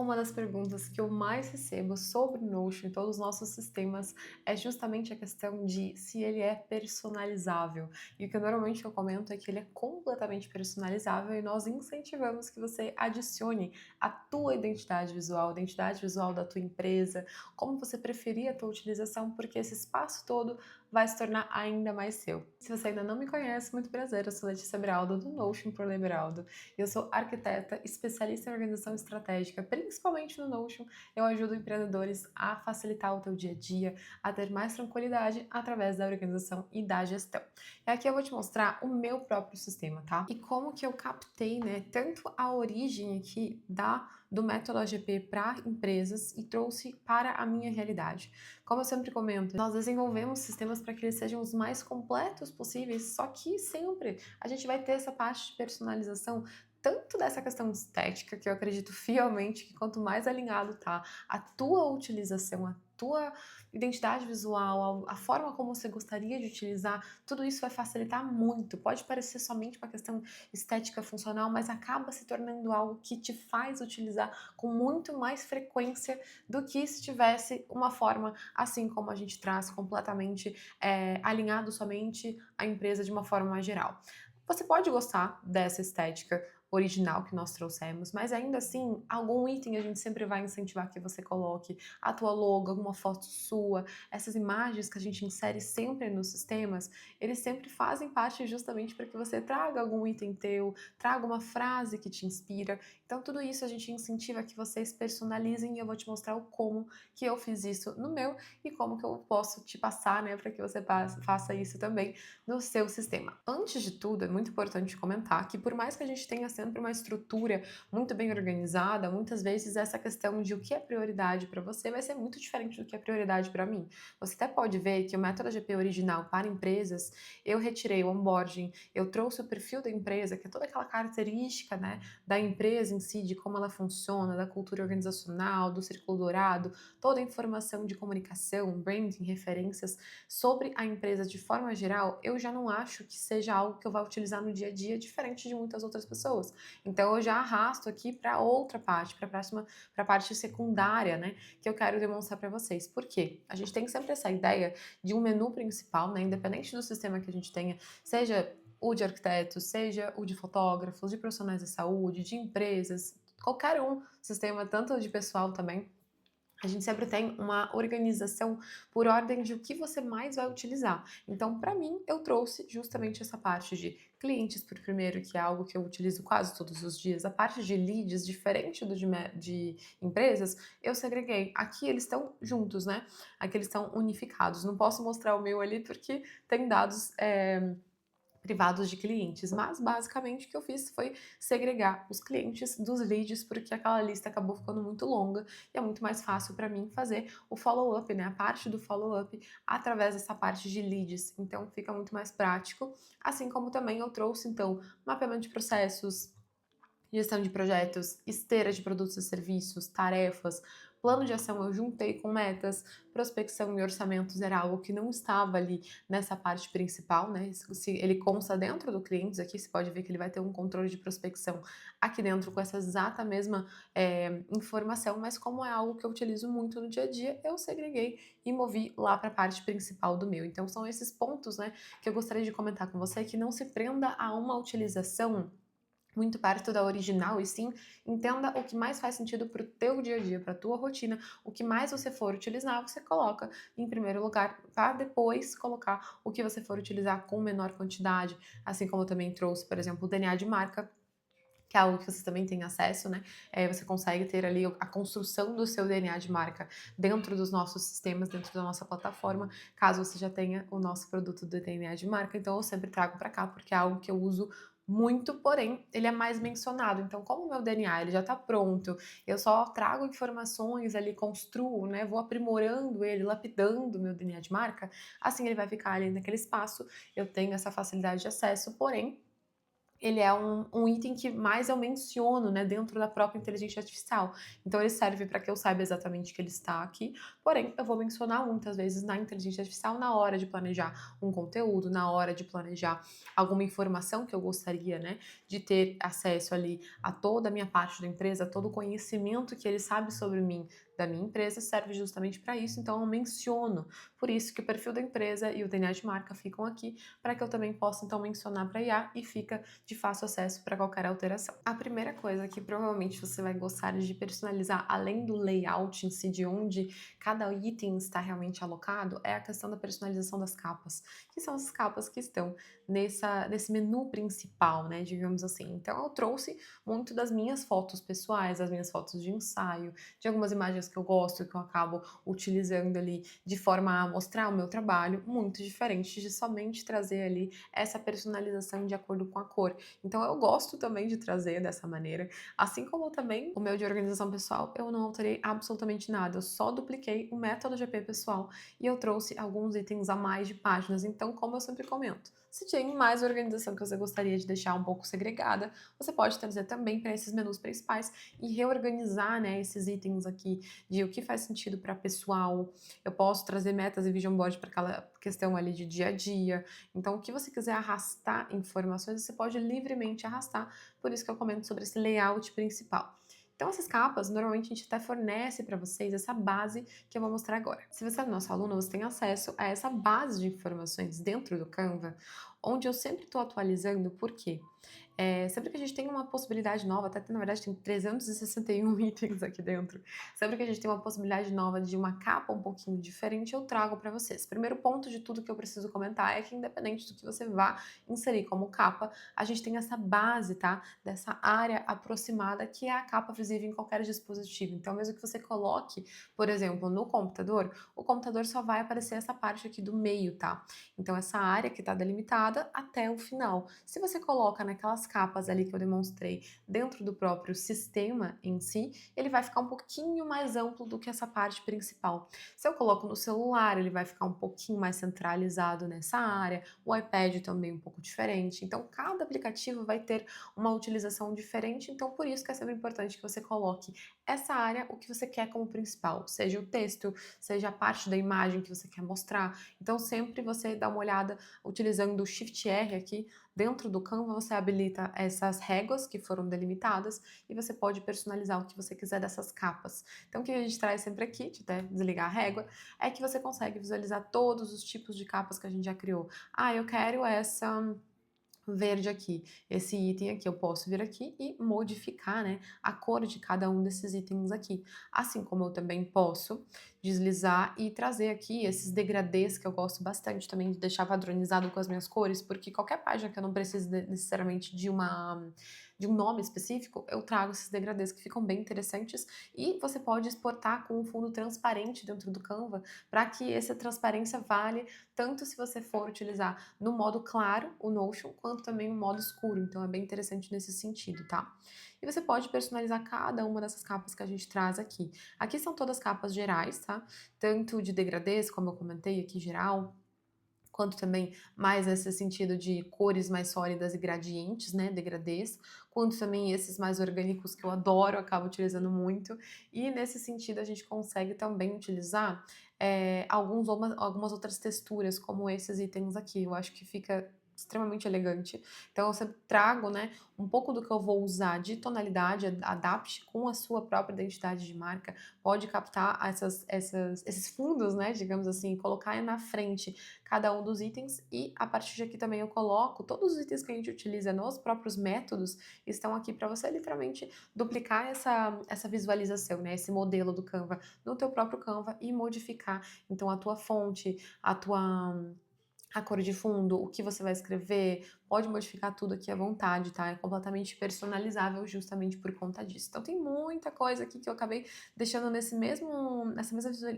Uma das perguntas que eu mais recebo sobre o Notion em todos os nossos sistemas é justamente a questão de se ele é personalizável. E o que normalmente eu comento é que ele é completamente personalizável e nós incentivamos que você adicione a tua identidade visual, a identidade visual da tua empresa, como você preferir a tua utilização, porque esse espaço todo vai se tornar ainda mais seu. Se você ainda não me conhece, muito prazer, eu sou Letícia Beraldo do Notion por Lei Beraldo. Eu sou arquiteta, especialista em organização estratégica, principalmente no Notion. Eu ajudo empreendedores a facilitar o teu dia a dia, a ter mais tranquilidade através da organização e da gestão. E aqui eu vou te mostrar o meu próprio sistema, tá? E como que eu captei, né, tanto a origem aqui do método AGP para empresas e trouxe para a minha realidade. Como eu sempre comento, nós desenvolvemos sistemas para que eles sejam os mais completos possíveis, só que sempre a gente vai ter essa parte de personalização tanto dessa questão de estética, que eu acredito fielmente que quanto mais alinhado tá a tua utilização, a tua identidade visual, a forma como você gostaria de utilizar, tudo isso vai facilitar muito. Pode parecer somente uma questão estética funcional, mas acaba se tornando algo que te faz utilizar com muito mais frequência do que se tivesse uma forma assim como a gente traz completamente alinhado somente a empresa de uma forma mais geral. Você pode gostar dessa estética original que nós trouxemos, mas ainda assim, algum item a gente sempre vai incentivar que você coloque a tua logo, alguma foto sua, essas imagens que a gente insere sempre nos sistemas, eles sempre fazem parte justamente para que você traga algum item teu, traga uma frase que te inspira. Então, tudo isso a gente incentiva que vocês personalizem e eu vou te mostrar o como que eu fiz isso no meu e como que eu posso te passar, né, para que você faça isso também no seu sistema. Antes de tudo, é muito importante comentar que por mais que a gente tenha sempre uma estrutura muito bem organizada, muitas vezes essa questão de o que é prioridade para você vai ser muito diferente do que é prioridade para mim. Você até pode ver que o método AGP original para empresas, eu retirei o onboarding, eu trouxe o perfil da empresa, que é toda aquela característica, né, da empresa em si, de como ela funciona, da cultura organizacional, do círculo dourado, toda a informação de comunicação, branding, referências sobre a empresa de forma geral, eu já não acho que seja algo que eu vá utilizar no dia a dia, diferente de muitas outras pessoas. Então eu já arrasto aqui para outra parte, para a parte secundária, né, que eu quero demonstrar para vocês. Por quê? A gente tem sempre essa ideia de um menu principal, né, independente do sistema que a gente tenha, seja o de arquitetos, seja o de fotógrafos, de profissionais da saúde, de empresas, qualquer um sistema, tanto de pessoal também, a gente sempre tem uma organização por ordem de o que você mais vai utilizar. Então, para mim, eu trouxe justamente essa parte de clientes por primeiro, que é algo que eu utilizo quase todos os dias. A parte de leads, diferente do de empresas, eu segreguei. Aqui eles estão juntos, né? Aqui eles estão unificados. Não posso mostrar o meu ali porque tem dados privados de clientes, mas basicamente o que eu fiz foi segregar os clientes dos leads, porque aquela lista acabou ficando muito longa e é muito mais fácil para mim fazer o follow-up, né? A parte do follow-up através dessa parte de leads. Então fica muito mais prático. Assim como também eu trouxe, então, mapeamento de processos, gestão de projetos, esteira de produtos e serviços, tarefas, plano de ação eu juntei com metas, prospecção e orçamentos era algo que não estava ali nessa parte principal, né? Se ele consta dentro do clientes aqui, você pode ver que ele vai ter um controle de prospecção aqui dentro com essa exata mesma informação, mas como é algo que eu utilizo muito no dia a dia, eu segreguei e movi lá para a parte principal do meu. Então são esses pontos, né, que eu gostaria de comentar com você, que não se prenda a uma utilização muito perto da original e sim entenda o que mais faz sentido para o teu dia a dia, para a tua rotina, o que mais você for utilizar, você coloca em primeiro lugar, para depois colocar o que você for utilizar com menor quantidade, assim como eu também trouxe, por exemplo, o DNA de marca, que é algo que você também tem acesso, né? Você consegue ter ali a construção do seu DNA de marca dentro dos nossos sistemas, dentro da nossa plataforma, caso você já tenha o nosso produto do DNA de marca. Então, eu sempre trago para cá, porque é algo que eu uso muito, porém, ele é mais mencionado. Então, como o meu DNA ele já está pronto, eu só trago informações ali, construo, né? Vou aprimorando ele, lapidando o meu DNA de marca, assim ele vai ficar ali naquele espaço. Eu tenho essa facilidade de acesso, porém, ele é um item que mais eu menciono, né, dentro da própria inteligência artificial. Então ele serve para que eu saiba exatamente que ele está aqui, porém eu vou mencionar muitas vezes na inteligência artificial na hora de planejar um conteúdo, na hora de planejar alguma informação que eu gostaria, né, de ter acesso ali a toda a minha parte da empresa, todo o conhecimento que ele sabe sobre mim, da minha empresa, serve justamente para isso, então eu menciono. Por isso que o perfil da empresa e o DNA de marca ficam aqui, para que eu também possa então mencionar para IA e fica de fácil acesso para qualquer alteração. A primeira coisa que provavelmente você vai gostar de personalizar, além do layout em si, de onde cada item está realmente alocado, é a questão da personalização das capas, que são as capas que estão nesse menu principal, né, digamos assim. Então eu trouxe muito das minhas fotos pessoais, das minhas fotos de ensaio, de algumas imagens que eu gosto, que eu acabo utilizando ali de forma a mostrar o meu trabalho, muito diferente de somente trazer ali essa personalização de acordo com a cor. Então eu gosto também de trazer dessa maneira, assim como também o meu de organização pessoal, eu não alterei absolutamente nada, eu só dupliquei o método GP pessoal e eu trouxe alguns itens a mais de páginas. Então, como eu sempre comento, se tem mais organização que você gostaria de deixar um pouco segregada, você pode trazer também para esses menus principais e reorganizar, né, esses itens aqui de o que faz sentido para pessoal. Eu posso trazer metas e vision board para aquela questão ali de dia a dia. Então, o que você quiser arrastar informações, você pode livremente arrastar. Por isso que eu comento sobre esse layout principal. Então, essas capas, normalmente a gente até fornece para vocês essa base que eu vou mostrar agora. Se você é nosso aluno, você tem acesso a essa base de informações dentro do Canva, onde eu sempre estou atualizando, por quê? Sempre que a gente tem uma possibilidade nova, até na verdade tem 361 itens aqui dentro, sempre que a gente tem uma possibilidade nova de uma capa um pouquinho diferente, eu trago para vocês. Primeiro ponto de tudo que eu preciso comentar é que independente do que você vá inserir como capa, a gente tem essa base, tá? Dessa área aproximada que é a capa visível em qualquer dispositivo. Então, mesmo que você coloque, por exemplo, no computador, o computador só vai aparecer essa parte aqui do meio, tá? Então, essa área que está delimitada até o final. Se você coloca naquelas capas ali que eu demonstrei dentro do próprio sistema em si, ele vai ficar um pouquinho mais amplo do que essa parte principal. Se eu coloco no celular, ele vai ficar um pouquinho mais centralizado nessa área, o iPad também um pouco diferente. Então, cada aplicativo vai ter uma utilização diferente, então por isso que é sempre importante que você coloque essa área, o que você quer como principal, seja o texto, seja a parte da imagem que você quer mostrar. Então, sempre você dá uma olhada utilizando o Shift R aqui, dentro do Canva você habilita essas réguas que foram delimitadas e você pode personalizar o que você quiser dessas capas. Então, o que a gente traz sempre aqui, de até desligar a régua, é que você consegue visualizar todos os tipos de capas que a gente já criou. Ah, eu quero essa verde aqui. Esse item aqui, eu posso vir aqui e modificar, né, a cor de cada um desses itens aqui. Assim como eu também posso deslizar e trazer aqui esses degradês que eu gosto bastante também de deixar padronizado com as minhas cores, porque qualquer página que eu não precise necessariamente de um nome específico, eu trago esses degradês que ficam bem interessantes e você pode exportar com um fundo transparente dentro do Canva para que essa transparência vale tanto se você for utilizar no modo claro, o Notion, quanto também no modo escuro. Então é bem interessante nesse sentido, tá? E você pode personalizar cada uma dessas capas que a gente traz aqui. Aqui são todas capas gerais, tá? Tanto de degradês, como eu comentei aqui, geral, quanto também mais nesse sentido de cores mais sólidas e gradientes, né, degradês, quanto também esses mais orgânicos que eu adoro, acabo utilizando muito, e nesse sentido a gente consegue também utilizar algumas outras texturas, como esses itens aqui, eu acho que fica extremamente elegante. Então eu sempre trago, né, um pouco do que eu vou usar de tonalidade, adapte com a sua própria identidade de marca, pode captar esses fundos, né, digamos assim, colocar na frente cada um dos itens e a partir de aqui também eu coloco todos os itens que a gente utiliza nos próprios métodos estão aqui para você literalmente duplicar essa visualização, né, esse modelo do Canva no teu próprio Canva e modificar então a tua fonte, a cor de fundo, o que você vai escrever, pode modificar tudo aqui à vontade, tá? É completamente personalizável justamente por conta disso. Então tem muita coisa aqui que eu acabei deixando nessa mesma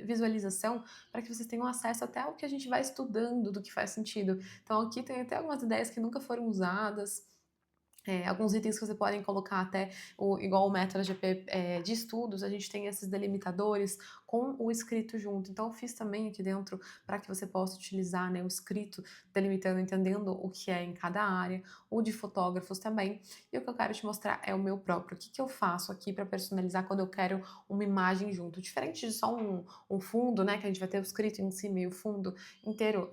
visualização para que vocês tenham acesso até ao que a gente vai estudando do que faz sentido. Então aqui tem até algumas ideias que nunca foram usadas, Alguns itens que você podem colocar até igual o método GP de estudos, a gente tem esses delimitadores com o escrito junto. Então, eu fiz também aqui dentro para que você possa utilizar, né, o escrito, delimitando, entendendo o que é em cada área, o de fotógrafos também. E o que eu quero te mostrar é o meu próprio. O que eu faço aqui para personalizar quando eu quero uma imagem junto? Diferente de só um fundo, né, que a gente vai ter o escrito em cima e o fundo inteiro,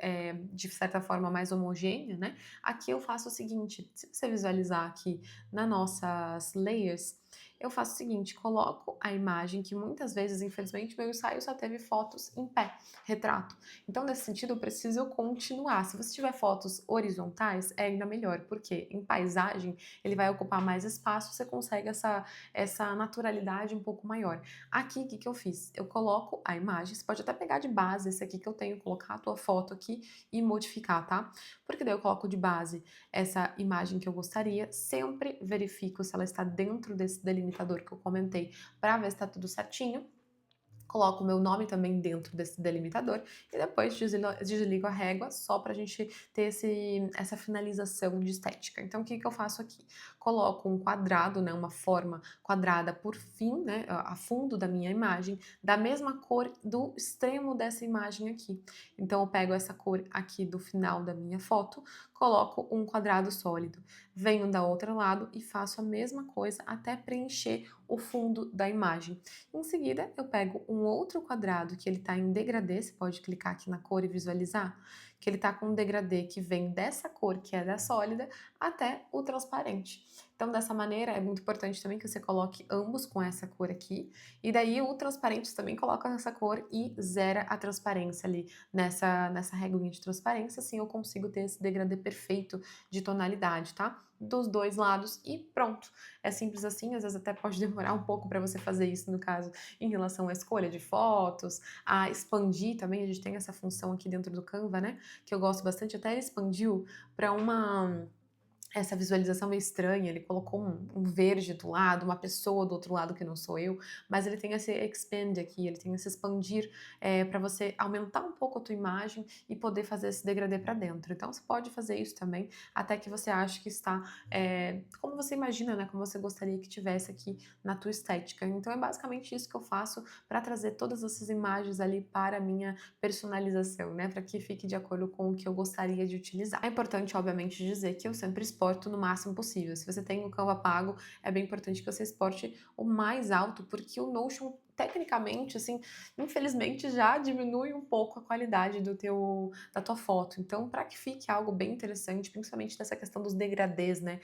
de certa forma, mais homogêneo, né? Aqui eu faço o seguinte, se você visualizar aqui nas nossas layers, eu faço o seguinte, coloco a imagem que muitas vezes, infelizmente, meu ensaio só teve fotos em pé, retrato. Então, nesse sentido, eu preciso continuar. Se você tiver fotos horizontais, é ainda melhor, porque em paisagem ele vai ocupar mais espaço, você consegue essa naturalidade um pouco maior. Aqui, o que que eu fiz? Eu coloco a imagem, você pode até pegar de base esse aqui que eu tenho, colocar a tua foto aqui e modificar, tá? Porque daí eu coloco de base essa imagem que eu gostaria, sempre verifico se ela está dentro desse delimitador que eu comentei para ver se está tudo certinho. Coloco o meu nome também dentro desse delimitador e depois desligo a régua só para a gente ter essa finalização de estética. Então, o que que eu faço aqui? Coloco um quadrado, né, uma forma quadrada por fim, né, a fundo da minha imagem, da mesma cor do extremo dessa imagem aqui. Então, eu pego essa cor aqui do final da minha foto, coloco um quadrado sólido. Venho da outro lado e faço a mesma coisa até preencher o fundo da imagem. Em seguida, eu pego um outro quadrado que ele está em degradê, você pode clicar aqui na cor e visualizar, que ele está com um degradê que vem dessa cor, que é da sólida, até o transparente. Então, dessa maneira, é muito importante também que você coloque ambos com essa cor aqui, e daí o transparente também coloca essa cor e zera a transparência ali nessa reguinha de transparência, assim eu consigo ter esse degradê perfeito de tonalidade, tá? Dos dois lados e pronto. É simples assim, às vezes até pode demorar um pouco para você fazer isso, no caso, em relação à escolha de fotos, a expandir também, a gente tem essa função aqui dentro do Canva, né, que eu gosto bastante, até ele expandiu para essa visualização meio estranha, ele colocou um verde do lado, uma pessoa do outro lado que não sou eu, mas ele tem esse expand aqui, ele tem esse expandir para você aumentar um pouco a tua imagem e poder fazer esse degradê para dentro. Então você pode fazer isso também, até que você ache que está como você imagina, né, como você gostaria que tivesse aqui na tua estética. Então é basicamente isso que eu faço para trazer todas essas imagens ali para a minha personalização, né, para que fique de acordo com o que eu gostaria de utilizar. É importante, obviamente, dizer que eu sempre exporto no máximo possível. Se você tem o Canva pago, é bem importante que você exporte o mais alto, porque o Notion tecnicamente, assim, infelizmente já diminui um pouco a qualidade da tua foto. Então, para que fique algo bem interessante, principalmente dessa questão dos degradês, né,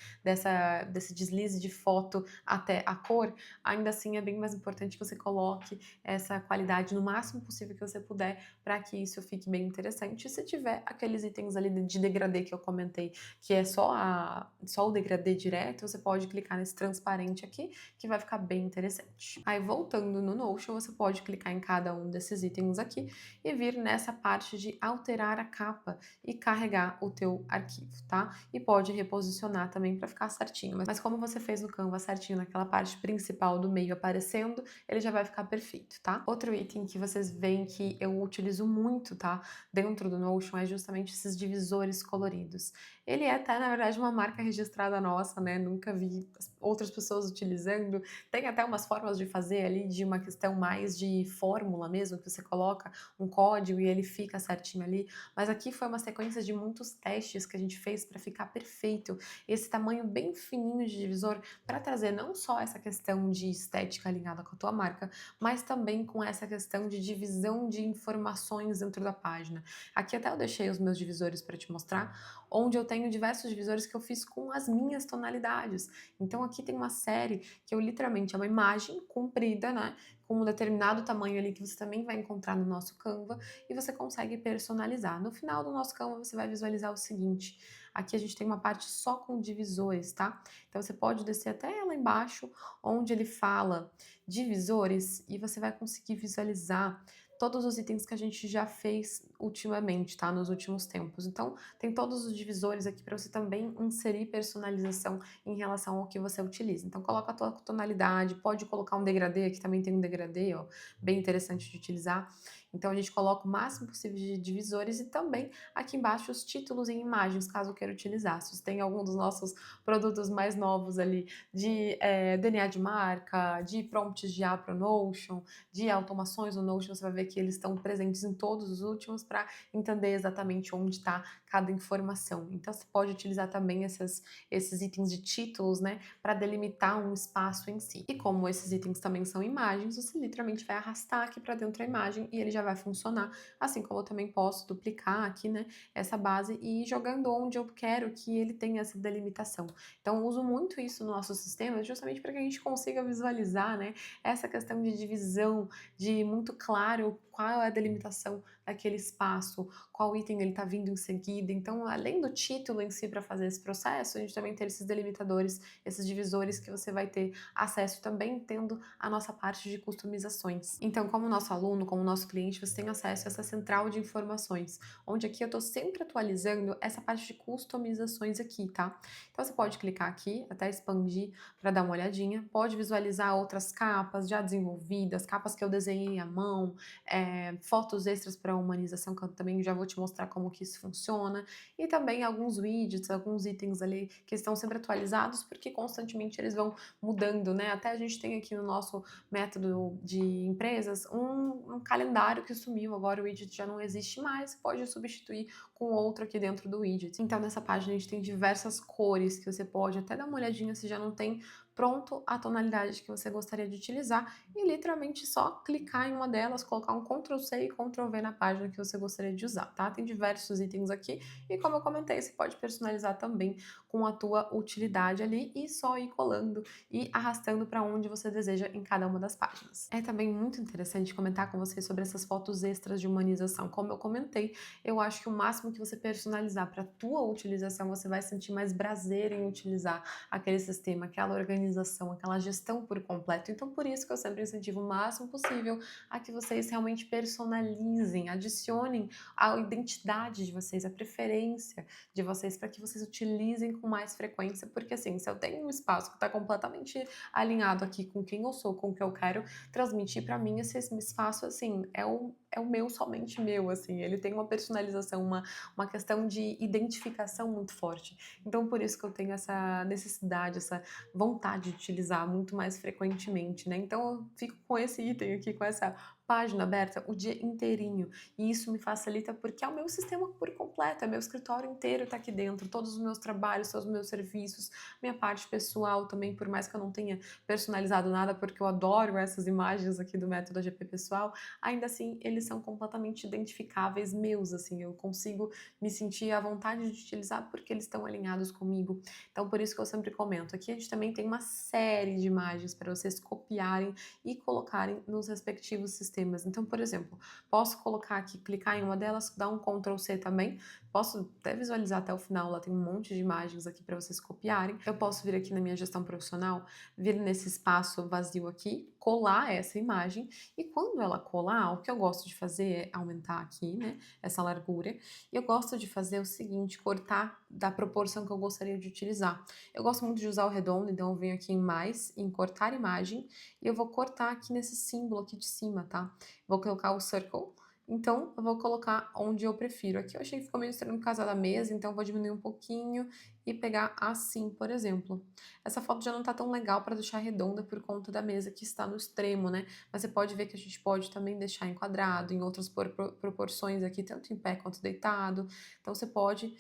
desse deslize de foto até a cor, ainda assim é bem mais importante que você coloque essa qualidade no máximo possível que você puder, para que isso fique bem interessante. E se tiver aqueles itens ali de degradê que eu comentei, que é só o degradê direto, você pode clicar nesse transparente aqui, que vai ficar bem interessante. Aí, voltando no Notion, você pode clicar em cada um desses itens aqui e vir nessa parte de alterar a capa e carregar o teu arquivo, tá? E pode reposicionar também para ficar certinho. Mas como você fez no Canva certinho naquela parte principal do meio aparecendo, ele já vai ficar perfeito, tá? Outro item que vocês veem que eu utilizo muito, tá? Dentro do Notion é justamente esses divisores coloridos. Ele é até, na verdade, uma marca registrada nossa, né? Nunca vi outras pessoas utilizando. Tem até umas formas de fazer ali de uma questão mais de fórmula mesmo, que você coloca um código e ele fica certinho ali. Mas aqui foi uma sequência de muitos testes que a gente fez para ficar perfeito. Esse tamanho bem fininho de divisor para trazer não só essa questão de estética alinhada com a tua marca, mas também com essa questão de divisão de informações dentro da página. Aqui até eu deixei os meus divisores para te mostrar, onde eu tenho diversos divisores que eu fiz com as minhas tonalidades. Então aqui tem uma série que eu literalmente é uma imagem comprida, né, com um determinado tamanho ali que você também vai encontrar no nosso Canva e você consegue personalizar. No final do nosso Canva você vai visualizar o seguinte, aqui a gente tem uma parte só com divisores, tá? Então você pode descer até lá embaixo, onde ele fala divisores e você vai conseguir visualizar todos os itens que a gente já fez ultimamente, tá? Nos últimos tempos. Então, tem todos os divisores aqui para você também inserir personalização em relação ao que você utiliza. Então, coloca a tua tonalidade, pode colocar um degradê, aqui também tem um degradê, ó, bem interessante de utilizar. Então, a gente coloca o máximo possível de divisores e também aqui embaixo os títulos em imagens, caso eu queira utilizar. Se você tem algum dos nossos produtos mais novos ali de DNA de marca, de prompts de IA para o Notion, de automações no Notion, você vai ver que eles estão presentes em todos os últimos para entender exatamente onde está cada informação. Então, você pode utilizar também esses itens de títulos, né, para delimitar um espaço em si. E como esses itens também são imagens, você literalmente vai arrastar aqui para dentro a imagem e ele já vai funcionar, assim como eu também posso duplicar aqui, né, essa base e ir jogando onde eu quero que ele tenha essa delimitação. Então, eu uso muito isso no nosso sistema justamente para que a gente consiga visualizar, né, essa questão de divisão, de muito claro qual é a delimitação daquele espaço, qual item ele está vindo em seguida. Então, além do título em si para fazer esse processo, a gente também tem esses delimitadores, esses divisores que você vai ter acesso também tendo a nossa parte de customizações. Então, como nosso aluno, como nosso cliente, você tem acesso a essa central de informações, onde aqui eu estou sempre atualizando essa parte de customizações aqui, tá? Então, você pode clicar aqui, até expandir para dar uma olhadinha, pode visualizar outras capas já desenvolvidas, capas que eu desenhei à mão, fotos extras para humanização, que eu também já vou te mostrar como que isso funciona, e também alguns widgets, alguns itens ali que estão sempre atualizados, porque constantemente eles vão mudando, né? Até a gente tem aqui no nosso método de empresas um calendário que sumiu, agora o widget já não existe mais, pode substituir com outro aqui dentro do widget. Então nessa página a gente tem diversas cores que você pode até dar uma olhadinha se já não tem pronto a tonalidade que você gostaria de utilizar e literalmente só clicar em uma delas, colocar um Ctrl C e Ctrl V na página que você gostaria de usar, tá? Tem diversos itens aqui e como eu comentei, você pode personalizar também com a tua utilidade ali e só ir colando e arrastando para onde você deseja em cada uma das páginas. É também muito interessante comentar com vocês sobre essas fotos extras de humanização. Como eu comentei, eu acho que o máximo que você personalizar para a tua utilização, você vai sentir mais prazer em utilizar aquele sistema, aquela organização, aquela gestão por completo. Então, por isso que eu sempre incentivo o máximo possível a que vocês realmente personalizem, adicionem a identidade de vocês, a preferência de vocês para que vocês utilizem com mais frequência, porque assim, se eu tenho um espaço que está completamente alinhado aqui com quem eu sou, com o que eu quero transmitir para mim, esse espaço, assim, é o meu, somente meu, assim, ele tem uma personalização, uma questão de identificação muito forte. Então, por isso que eu tenho essa necessidade, essa vontade de utilizar muito mais frequentemente, né? Então, eu fico com esse item aqui, com essa página aberta o dia inteirinho. E isso me facilita porque é o meu sistema por completo, é meu escritório inteiro tá aqui dentro, todos os meus trabalhos, todos os meus serviços, minha parte pessoal também, por mais que eu não tenha personalizado nada, porque eu adoro essas imagens aqui do método AGP pessoal, ainda assim eles são completamente identificáveis meus, assim, eu consigo me sentir à vontade de utilizar porque eles estão alinhados comigo. Então, por isso que eu sempre comento, aqui a gente também tem uma série de imagens para vocês copiarem e colocarem nos respectivos sistemas. Então, por exemplo, posso colocar aqui, clicar em uma delas, dar um Ctrl C também, posso até visualizar até o final, lá tem um monte de imagens aqui para vocês copiarem. Eu posso vir aqui na minha gestão profissional, vir nesse espaço vazio aqui, colar essa imagem e quando ela colar, o que eu gosto de fazer é aumentar aqui, né, essa largura. E eu gosto de fazer o seguinte, cortar da proporção que eu gostaria de utilizar. Eu gosto muito de usar o redondo, então eu venho aqui em mais, em cortar imagem, e eu vou cortar aqui nesse símbolo aqui de cima, tá? Vou colocar o circle, então eu vou colocar onde eu prefiro. Aqui eu achei que ficou meio estranho por causa da mesa, então eu vou diminuir um pouquinho e pegar assim, por exemplo. Essa foto já não tá tão legal para deixar redonda por conta da mesa que está no extremo, né? Mas você pode ver que a gente pode também deixar em quadrado, em outras proporções aqui, tanto em pé quanto deitado. Então você pode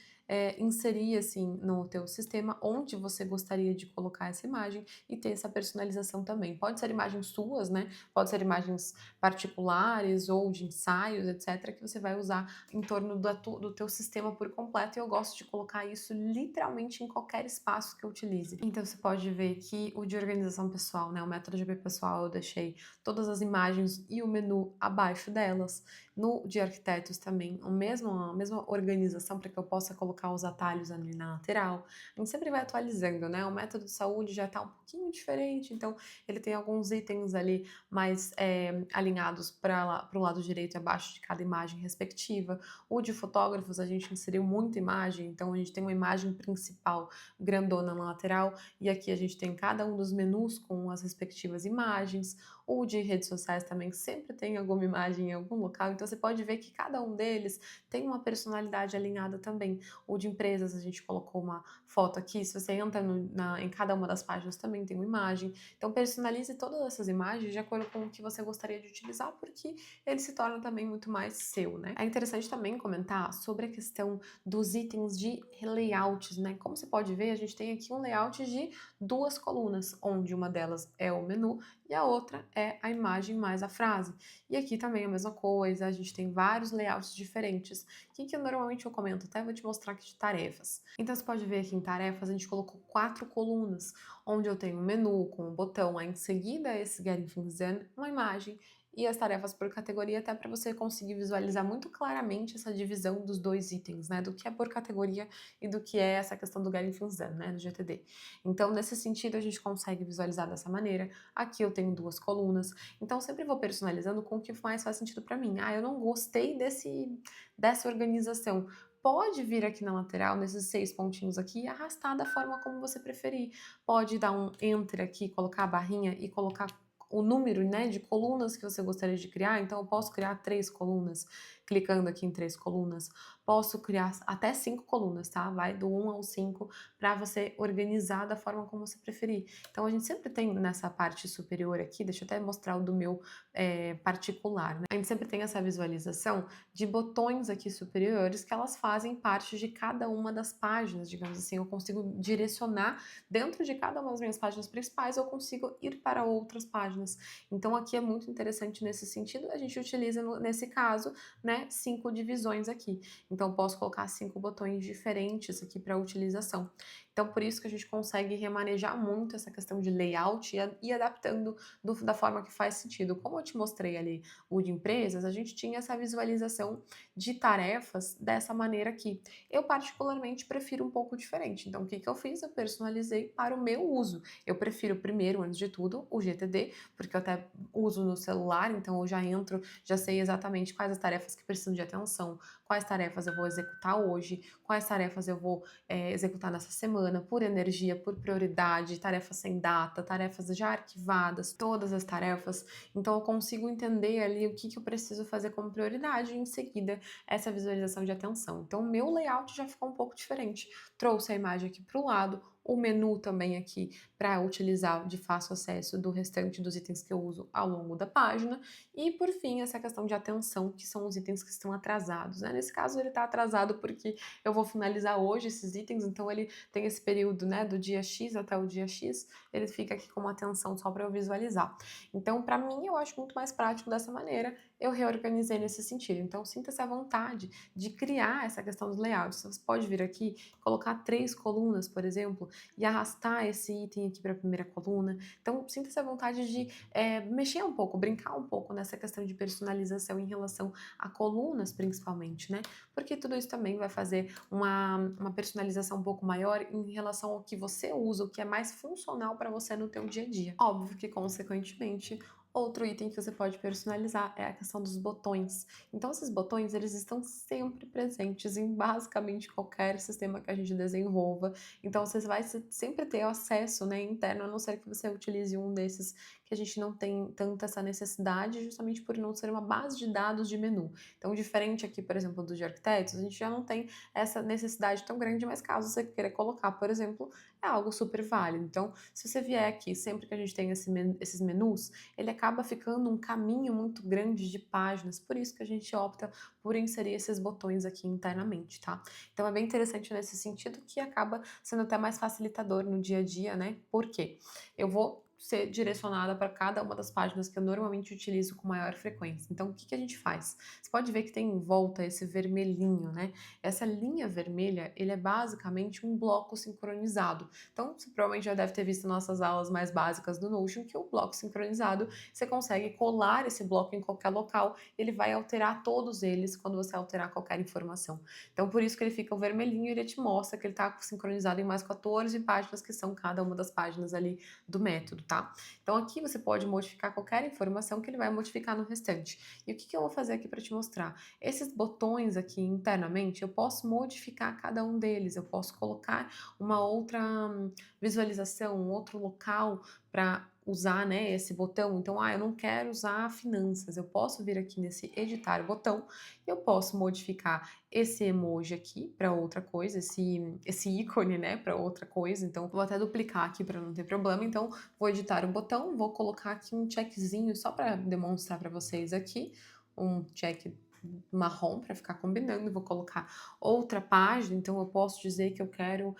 inserir assim no teu sistema onde você gostaria de colocar essa imagem e ter essa personalização também. Pode ser imagens suas, né? Pode ser imagens particulares ou de ensaios, etc, que você vai usar em torno do teu sistema por completo e eu gosto de colocar isso literalmente em qualquer espaço que eu utilize. Então você pode ver que o de organização pessoal, né? O método GP pessoal eu deixei todas as imagens e o menu abaixo delas. No de arquitetos também, a mesma organização para que eu possa colocar os atalhos ali na lateral. A gente sempre vai atualizando, né? O método de saúde já está um pouquinho diferente, então ele tem alguns itens ali mais alinhados para o lado direito e abaixo de cada imagem respectiva. O de fotógrafos a gente inseriu muita imagem, então a gente tem uma imagem principal grandona na lateral e aqui a gente tem cada um dos menus com as respectivas imagens. O de redes sociais também sempre tem alguma imagem em algum local, então você pode ver que cada um deles tem uma personalidade alinhada também. O de empresas a gente colocou uma foto aqui, se você entra em cada uma das páginas também tem uma imagem. Então personalize todas essas imagens de acordo com o que você gostaria de utilizar, porque ele se torna também muito mais seu, né? É interessante também comentar sobre a questão dos itens de layouts, né? Como você pode ver, a gente tem aqui um layout de duas colunas, onde uma delas é o menu e a outra é a imagem mais a frase. E aqui também a mesma coisa, a gente tem vários layouts diferentes. O que normalmente eu comento? Até vou te mostrar aqui de tarefas. Então você pode ver aqui em tarefas, a gente colocou 4 colunas, onde eu tenho um menu com um botão, aí em seguida esse Getting Things Done, uma imagem e as tarefas por categoria, até para você conseguir visualizar muito claramente essa divisão dos dois itens, né? Do que é por categoria e do que é essa questão do Getting Things Done, né? Do GTD. Então, nesse sentido, a gente consegue visualizar dessa maneira. Aqui eu tenho 2 colunas, então sempre vou personalizando com o que mais faz sentido para mim. Ah, eu não gostei dessa organização. Pode vir aqui na lateral, nesses 6 pontinhos aqui, e arrastar da forma como você preferir. Pode dar um Enter aqui, colocar a barrinha e colocar o número, né, de colunas que você gostaria de criar. Então, eu posso criar 3 colunas, clicando aqui em 3 colunas. Posso criar até 5 colunas, tá? Vai do 1 ao 5 para você organizar da forma como você preferir. Então, a gente sempre tem nessa parte superior aqui, deixa eu até mostrar o do meu particular, né? A gente sempre tem essa visualização de botões aqui superiores que elas fazem parte de cada uma das páginas, digamos assim. Eu consigo direcionar dentro de cada uma das minhas páginas principais, eu consigo ir para outras páginas. Então, aqui é muito interessante nesse sentido. A gente utiliza, nesse caso, né, 5 divisões aqui. Então, eu posso colocar 5 botões diferentes aqui para utilização. Então, por isso que a gente consegue remanejar muito essa questão de layout e adaptando da forma que faz sentido. Como eu te mostrei ali o de empresas, a gente tinha essa visualização de tarefas dessa maneira aqui. Eu particularmente prefiro um pouco diferente. Então, o que eu fiz? Eu personalizei para o meu uso. Eu prefiro primeiro, antes de tudo, o GTD, porque eu até uso no celular, então eu já entro, já sei exatamente quais as tarefas que precisam de atenção, quais tarefas eu vou executar hoje, quais tarefas eu vou executar nessa semana, por energia, por prioridade, tarefas sem data, tarefas já arquivadas, todas as tarefas. Então eu consigo entender ali o que eu preciso fazer como prioridade e em seguida essa visualização de atenção. Então o meu layout já ficou um pouco diferente. Trouxe a imagem aqui para o lado, o menu também aqui para utilizar de fácil acesso do restante dos itens que eu uso ao longo da página. E por fim, essa questão de atenção, que são os itens que estão atrasados, né? Nesse caso, ele está atrasado porque eu vou finalizar hoje esses itens, então ele tem esse período, né, do dia X até o dia X, ele fica aqui com uma atenção só para eu visualizar. Então, para mim, eu acho muito mais prático dessa maneira, eu reorganizei nesse sentido. Então, sinta-se à vontade de criar essa questão dos layouts. Você pode vir aqui, colocar 3 colunas, por exemplo, e arrastar esse item aqui para a primeira coluna. Então, sinta-se à vontade de mexer um pouco, brincar um pouco nessa questão de personalização em relação a colunas, principalmente, né? Porque tudo isso também vai fazer uma personalização um pouco maior em relação ao que você usa, o que é mais funcional para você no teu dia a dia. Óbvio que, consequentemente, outro item que você pode personalizar é a questão dos botões. Então, esses botões, eles estão sempre presentes em basicamente qualquer sistema que a gente desenvolva. Então, você vai sempre ter acesso, né, interno, a não ser que você utilize um desses que a gente não tem tanta essa necessidade, justamente por não ser uma base de dados de menu. Então, diferente aqui, por exemplo, do de arquitetos, a gente já não tem essa necessidade tão grande, mas caso você queira colocar, por exemplo, é algo super válido. Então, se você vier aqui, sempre que a gente tem esses menus, ele acaba ficando um caminho muito grande de páginas, por isso que a gente opta por inserir esses botões aqui internamente, tá? Então é bem interessante nesse sentido que acaba sendo até mais facilitador no dia a dia, né? Por quê? Eu vou ser direcionada para cada uma das páginas que eu normalmente utilizo com maior frequência. Então, o que que a gente faz? Você pode ver que tem em volta esse vermelhinho, né? Essa linha vermelha, ele é basicamente um bloco sincronizado. Então, você provavelmente já deve ter visto nossas aulas mais básicas do Notion, que o bloco sincronizado, você consegue colar esse bloco em qualquer local, ele vai alterar todos eles quando você alterar qualquer informação. Então, por isso que ele fica o vermelhinho e ele te mostra que ele está sincronizado em mais 14 páginas, que são cada uma das páginas ali do método, tá? Então, aqui você pode modificar qualquer informação que ele vai modificar no restante. E o que que eu vou fazer aqui para te mostrar? Esses botões aqui internamente, eu posso modificar cada um deles, eu posso colocar uma outra visualização, um outro local para usar, né, esse botão. Então, eu não quero usar finanças, eu posso vir aqui nesse editar botão e eu posso modificar esse emoji aqui para outra coisa, esse ícone, né, para outra coisa. Então, vou até duplicar aqui para não ter problema. Então, vou editar o botão, vou colocar aqui um checkzinho só para demonstrar para vocês aqui, um check marrom para ficar combinando. Vou colocar outra página, então eu posso dizer que eu quero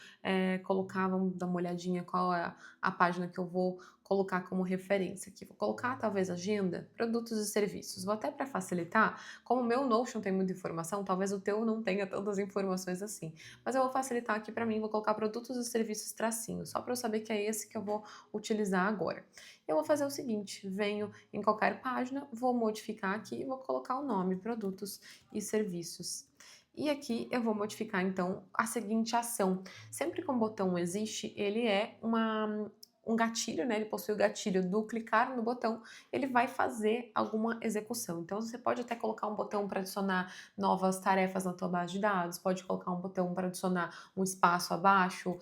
colocar, vamos dar uma olhadinha qual é a página que eu vou colocar como referência aqui. Vou colocar talvez agenda, produtos e serviços. Vou até para facilitar, como o meu Notion tem muita informação, talvez o teu não tenha tantas informações assim. Mas eu vou facilitar aqui para mim, vou colocar produtos e serviços tracinho, só para eu saber que é esse que eu vou utilizar agora. Eu vou fazer o seguinte, venho em qualquer página, vou modificar aqui e vou colocar o nome, produtos e serviços. E aqui eu vou modificar então a seguinte ação. Sempre que um botão existe, ele é um gatilho, né? Ele possui o gatilho do clicar no botão, ele vai fazer alguma execução. Então você pode até colocar um botão para adicionar novas tarefas na tua base de dados, pode colocar um botão para adicionar um espaço abaixo,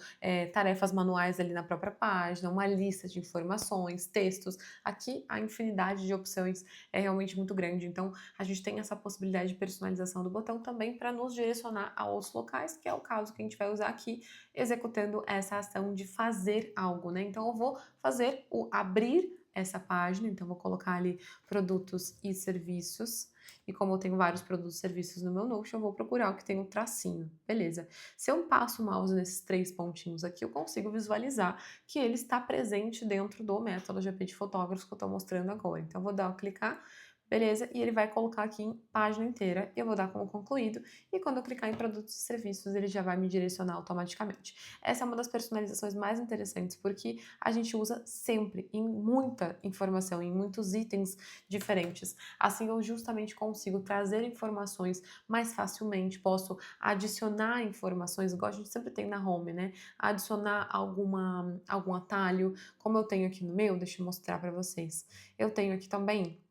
tarefas manuais ali na própria página, uma lista de informações, textos. Aqui a infinidade de opções é realmente muito grande. Então a gente tem essa possibilidade de personalização do botão também para nos direcionar a outros locais, que é o caso que a gente vai usar aqui, executando essa ação de fazer algo, né? Então eu vou fazer o abrir essa página, então vou colocar ali produtos e serviços. E como eu tenho vários produtos e serviços no meu Notion, eu vou procurar o que tem um tracinho, beleza? Se eu passo o mouse nesses 3 pontinhos aqui, eu consigo visualizar que ele está presente dentro do método GP de fotógrafos que eu estou mostrando agora. Então eu vou dar um clicar, beleza? E ele vai colocar aqui em página inteira, eu vou dar como concluído, e quando eu clicar em produtos e serviços, ele já vai me direcionar automaticamente. Essa é uma das personalizações mais interessantes, porque a gente usa sempre em muita informação, em muitos itens diferentes. Assim eu justamente consigo trazer informações mais facilmente, posso adicionar informações, igual a gente sempre tem na home, né? Adicionar algum atalho, como eu tenho aqui no meu, deixa eu mostrar para vocês. Eu tenho aqui também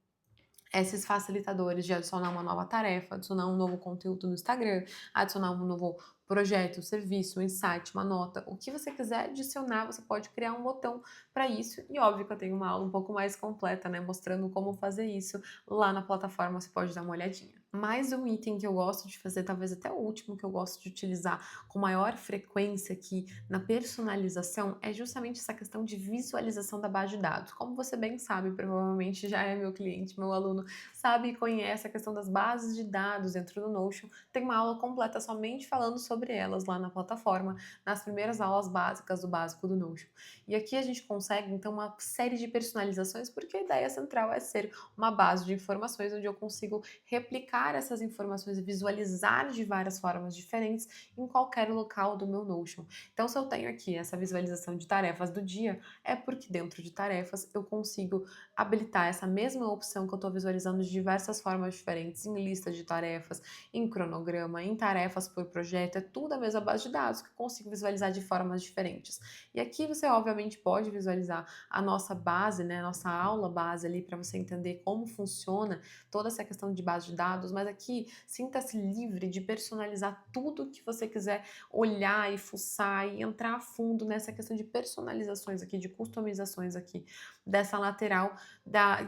esses facilitadores de adicionar uma nova tarefa, adicionar um novo conteúdo no Instagram, adicionar um novo projeto, serviço, um insight, uma nota, o que você quiser adicionar, você pode criar um botão para isso. E óbvio que eu tenho uma aula um pouco mais completa, né, mostrando como fazer isso lá na plataforma, você pode dar uma olhadinha. Mais um item que eu gosto de fazer, talvez até o último que eu gosto de utilizar com maior frequência aqui na personalização, é justamente essa questão de visualização da base de dados. Como você bem sabe, provavelmente já é meu cliente, meu aluno, sabe e conhece a questão das bases de dados dentro do Notion. Tem uma aula completa somente falando sobre elas lá na plataforma, nas primeiras aulas básicas do básico do Notion. E aqui a gente consegue, então, uma série de personalizações, porque a ideia central é ser uma base de informações onde eu consigo replicar essas informações e visualizar de várias formas diferentes em qualquer local do meu Notion. Então, se eu tenho aqui essa visualização de tarefas do dia, é porque dentro de tarefas eu consigo habilitar essa mesma opção que eu estou visualizando de diversas formas diferentes, em lista de tarefas, em cronograma, em tarefas por projeto, é tudo a mesma base de dados que eu consigo visualizar de formas diferentes. E aqui você obviamente pode visualizar a nossa base, né, a nossa aula base ali para você entender como funciona toda essa questão de base de dados, mas aqui sinta-se livre de personalizar tudo que você quiser olhar e fuçar e entrar a fundo nessa questão de personalizações aqui, de customizações aqui dessa lateral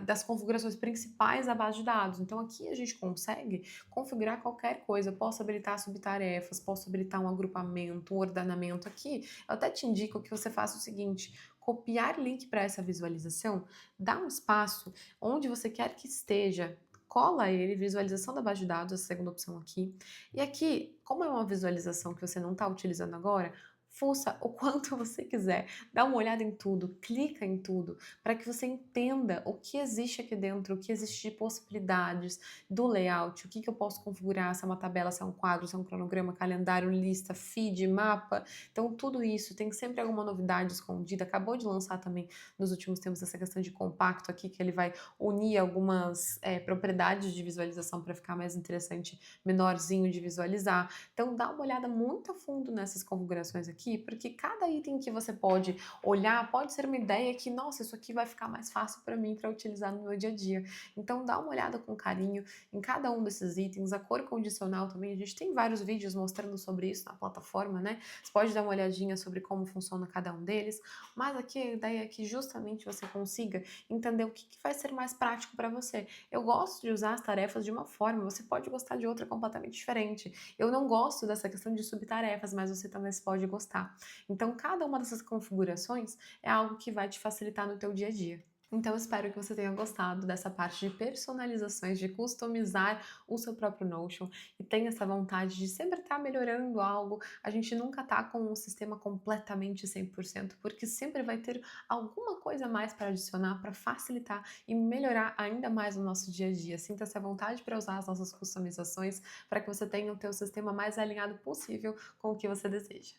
das configurações principais da base de dados. Então aqui a gente consegue configurar qualquer coisa. Eu posso habilitar subtarefas, posso habilitar um agrupamento, um ordenamento aqui. Eu até te indico que você faça o seguinte: copiar link para essa visualização, dá um espaço onde você quer que esteja, cola ele, visualização da base de dados, a segunda opção aqui. E aqui, como é uma visualização que você não está utilizando agora, fuça o quanto você quiser, dá uma olhada em tudo, clica em tudo, para que você entenda o que existe aqui dentro, o que existe de possibilidades do layout, o que que eu posso configurar, se é uma tabela, se é um quadro, se é um cronograma, calendário, lista, feed, mapa. Então, tudo isso tem sempre alguma novidade escondida. Acabou de lançar também nos últimos tempos essa questão de compacto aqui, que ele vai unir algumas propriedades de visualização para ficar mais interessante, menorzinho de visualizar. Então, dá uma olhada muito a fundo nessas configurações aqui, porque cada item que você pode olhar pode ser uma ideia que, nossa, isso aqui vai ficar mais fácil para mim para utilizar no meu dia a dia. Então, dá uma olhada com carinho em cada um desses itens, a cor condicional também. A gente tem vários vídeos mostrando sobre isso na plataforma, né? Você pode dar uma olhadinha sobre como funciona cada um deles, mas aqui a ideia é que justamente você consiga entender o que que vai ser mais prático para você. Eu gosto de usar as tarefas de uma forma, você pode gostar de outra completamente diferente. Eu não gosto dessa questão de subtarefas, mas você também pode gostar. Então, cada uma dessas configurações é algo que vai te facilitar no teu dia a dia. Então, eu espero que você tenha gostado dessa parte de personalizações, de customizar o seu próprio Notion e tenha essa vontade de sempre estar melhorando algo. A gente nunca tá com um sistema completamente 100%, porque sempre vai ter alguma coisa a mais para adicionar, para facilitar e melhorar ainda mais o nosso dia a dia. Sinta-se à vontade para usar as nossas customizações para que você tenha o teu sistema mais alinhado possível com o que você deseja.